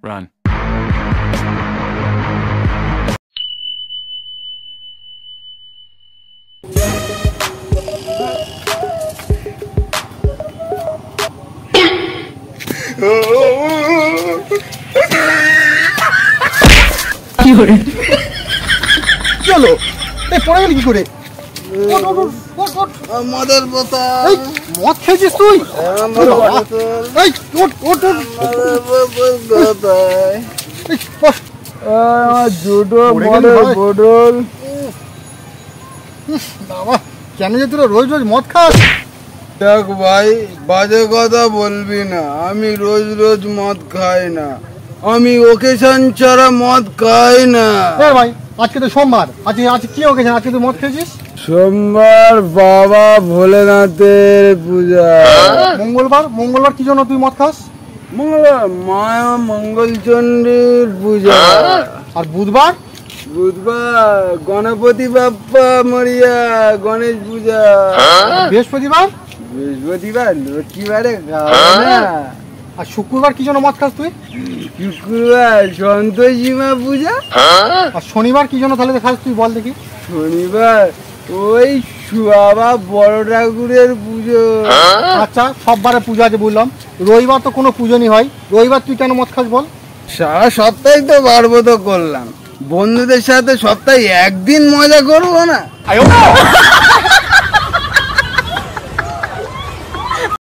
Run. চলো পড়ে গেলি কি করে? মদের বোতল। মদ খেয়েছিস তুই? দুটো মদের বোতল। বাবা কেন যে তোরা রোজ রোজ মদ খাস? দেখ ভাই, বাজে কথা বলবি না, আমি রোজ রোজ মদ খাই না, আমি ওকেশন ছাড়া মদ খাই না। ভাই আজকে তো সোমবার, আজকে কি ওকেশন? আজকে তুই মদ খেয়েছিস? সোমবার বাবা ভোলেনাথের পূজা। মঙ্গলবার কি জন্য তুই মদ খাস? মঙ্গলবার মায়া মঙ্গলচণ্ডীর পূজা। আর বুধবার গণপতি বাপ্পা মরিয়া গণেশ পূজা। বৃহস্পতিবার লক্ষ্মীবারে না। আর শুক্রবার কি জন্য মদ খাস তুই? শুক্রবার সন্তোষীমা পূজা। আর শনিবার কি জন্য তাহলে খাস তুই বল দেখি? শনিবার ওই বাবা বড় ঠাকুরের পুজো। আচ্ছা সব বারে পূজা আছে বললাম, রবিবার তো কোনো পুজো নেই হয়, রবিবার তুই কেন মদ খাস বল? সারা সপ্তাহে তো পারবো তো করলাম, বন্ধুদের সাথে সপ্তাহে একদিন মজা করবো না?